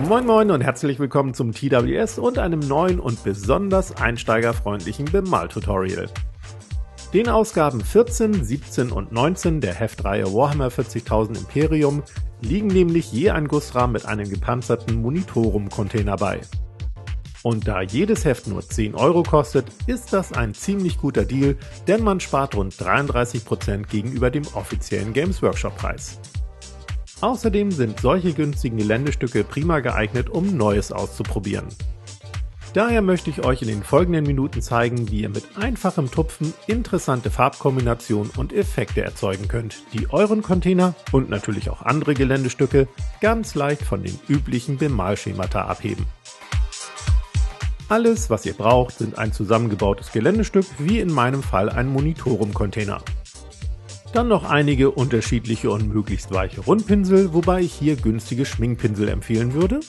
Moin Moin und herzlich willkommen zum TWS und einem neuen und besonders einsteigerfreundlichen Bemal-Tutorial. Den Ausgaben 14, 17 und 19 der Heftreihe Warhammer 40.000 Imperium liegen nämlich je ein Gussrahmen mit einem gepanzerten Monitorum-Container bei. Und da jedes Heft nur 10 € kostet, ist das ein ziemlich guter Deal, denn man spart rund 33% gegenüber dem offiziellen Games Workshop Preis. Außerdem sind solche günstigen Geländestücke prima geeignet, um Neues auszuprobieren. Daher möchte ich euch in den folgenden Minuten zeigen, wie ihr mit einfachem Tupfen interessante Farbkombinationen und Effekte erzeugen könnt, die euren Container und natürlich auch andere Geländestücke ganz leicht von den üblichen Bemalschemata abheben. Alles, was ihr braucht, sind ein zusammengebautes Geländestück, wie in meinem Fall ein Monitorum-Container. Dann noch einige unterschiedliche und möglichst weiche Rundpinsel, wobei ich hier günstige Schminkpinsel empfehlen würde.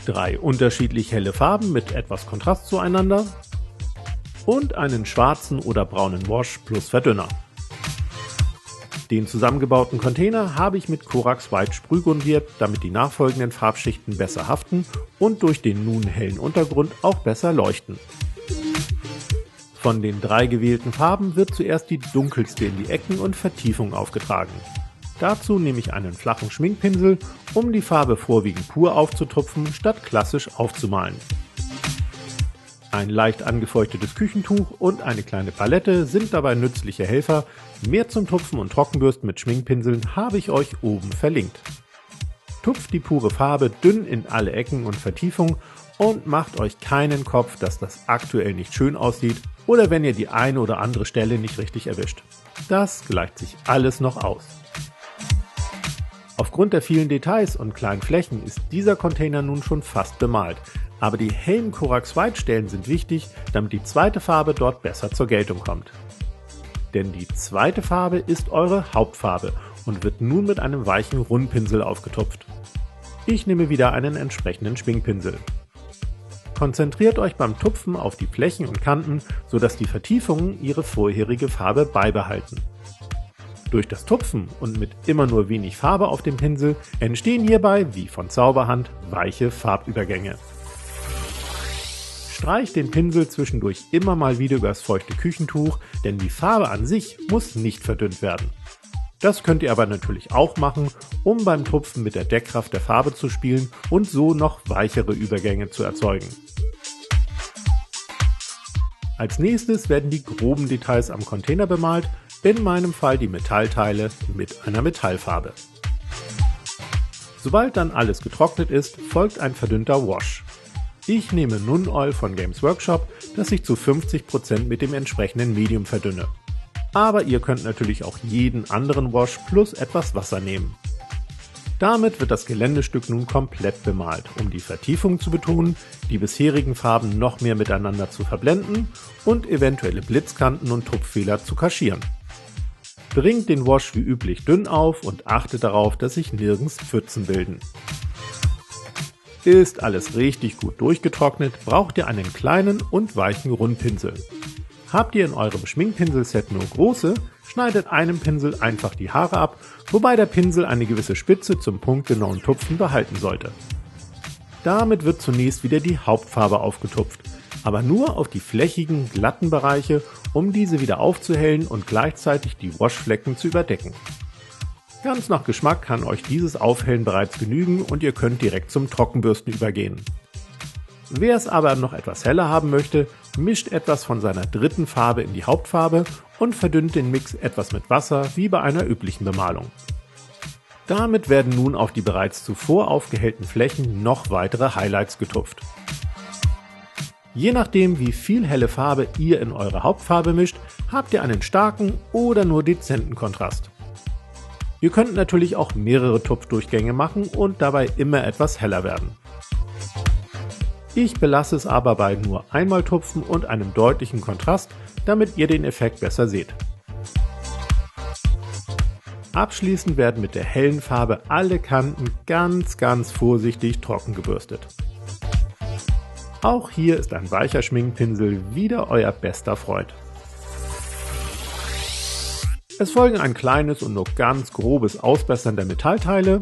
3 unterschiedlich helle Farben mit etwas Kontrast zueinander. Und einen schwarzen oder braunen Wash plus Verdünner. Den zusammengebauten Container habe ich mit Corax White sprühgrundiert, damit die nachfolgenden Farbschichten besser haften und durch den nun hellen Untergrund auch besser leuchten. Von den 3 gewählten Farben wird zuerst die dunkelste in die Ecken und Vertiefung aufgetragen. Dazu nehme ich einen flachen Schminkpinsel, um die Farbe vorwiegend pur aufzutupfen, statt klassisch aufzumalen. Ein leicht angefeuchtetes Küchentuch und eine kleine Palette sind dabei nützliche Helfer. Mehr zum Tupfen und Trockenbürsten mit Schminkpinseln habe ich euch oben verlinkt. Tupft die pure Farbe dünn in alle Ecken und Vertiefung und macht euch keinen Kopf, dass das aktuell nicht schön aussieht oder wenn ihr die eine oder andere Stelle nicht richtig erwischt. Das gleicht sich alles noch aus. Aufgrund der vielen Details und kleinen Flächen ist dieser Container nun schon fast bemalt, aber die hellen Corax White Stellen sind wichtig, damit die zweite Farbe dort besser zur Geltung kommt. Denn die zweite Farbe ist eure Hauptfarbe und wird nun mit einem weichen Rundpinsel aufgetupft. Ich nehme wieder einen entsprechenden Schminkpinsel. Konzentriert euch beim Tupfen auf die Flächen und Kanten, sodass die Vertiefungen ihre vorherige Farbe beibehalten. Durch das Tupfen und mit immer nur wenig Farbe auf dem Pinsel entstehen hierbei, wie von Zauberhand, weiche Farbübergänge. Streicht den Pinsel zwischendurch immer mal wieder übers feuchte Küchentuch, denn die Farbe an sich muss nicht verdünnt werden. Das könnt ihr aber natürlich auch machen, um beim Tupfen mit der Deckkraft der Farbe zu spielen und so noch weichere Übergänge zu erzeugen. Als nächstes werden die groben Details am Container bemalt, in meinem Fall die Metallteile mit einer Metallfarbe. Sobald dann alles getrocknet ist, folgt ein verdünnter Wash. Ich nehme Nun Oil von Games Workshop, das ich zu 50% mit dem entsprechenden Medium verdünne. Aber ihr könnt natürlich auch jeden anderen Wash plus etwas Wasser nehmen. Damit wird das Geländestück nun komplett bemalt, um die Vertiefung zu betonen, die bisherigen Farben noch mehr miteinander zu verblenden und eventuelle Blitzkanten und Tupffehler zu kaschieren. Bringt den Wash wie üblich dünn auf und achtet darauf, dass sich nirgends Pfützen bilden. Ist alles richtig gut durchgetrocknet, braucht ihr einen kleinen und weichen Rundpinsel. Habt ihr in eurem Schminkpinselset nur große, schneidet einem Pinsel einfach die Haare ab, wobei der Pinsel eine gewisse Spitze zum punktgenauen Tupfen behalten sollte. Damit wird zunächst wieder die Hauptfarbe aufgetupft, aber nur auf die flächigen, glatten Bereiche, um diese wieder aufzuhellen und gleichzeitig die Washflecken zu überdecken. Ganz nach Geschmack kann euch dieses Aufhellen bereits genügen und ihr könnt direkt zum Trockenbürsten übergehen. Wer es aber noch etwas heller haben möchte, mischt etwas von seiner dritten Farbe in die Hauptfarbe und verdünnt den Mix etwas mit Wasser wie bei einer üblichen Bemalung. Damit werden nun auf die bereits zuvor aufgehellten Flächen noch weitere Highlights getupft. Je nachdem, wie viel helle Farbe ihr in eure Hauptfarbe mischt, habt ihr einen starken oder nur dezenten Kontrast. Ihr könnt natürlich auch mehrere Tupfdurchgänge machen und dabei immer etwas heller werden. Ich belasse es aber bei nur einmal Tupfen und einem deutlichen Kontrast, damit ihr den Effekt besser seht. Abschließend werden mit der hellen Farbe alle Kanten ganz vorsichtig trocken gebürstet. Auch hier ist ein weicher Schminkpinsel wieder euer bester Freund. Es folgen ein kleines und nur ganz grobes Ausbessern der Metallteile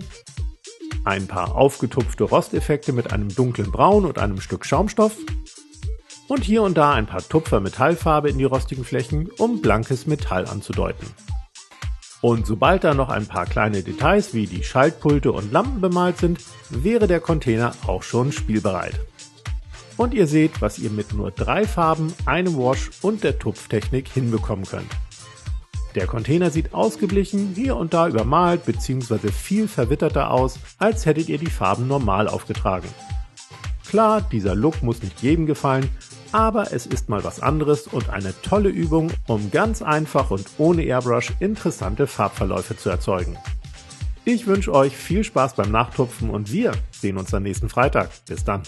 ein paar aufgetupfte Rosteffekte mit einem dunklen Braun und einem Stück Schaumstoff und hier und da ein paar Tupfer Metallfarbe in die rostigen Flächen, um blankes Metall anzudeuten. Und sobald da noch ein paar kleine Details wie die Schaltpulte und Lampen bemalt sind, wäre der Container auch schon spielbereit. Und ihr seht, was ihr mit nur 3 Farben, einem Wash und der Tupftechnik hinbekommen könnt. Der Container sieht ausgeglichen, hier und da übermalt bzw. viel verwitterter aus, als hättet ihr die Farben normal aufgetragen. Klar, dieser Look muss nicht jedem gefallen, aber es ist mal was anderes und eine tolle Übung, um ganz einfach und ohne Airbrush interessante Farbverläufe zu erzeugen. Ich wünsche euch viel Spaß beim Nachtupfen und wir sehen uns am nächsten Freitag. Bis dann!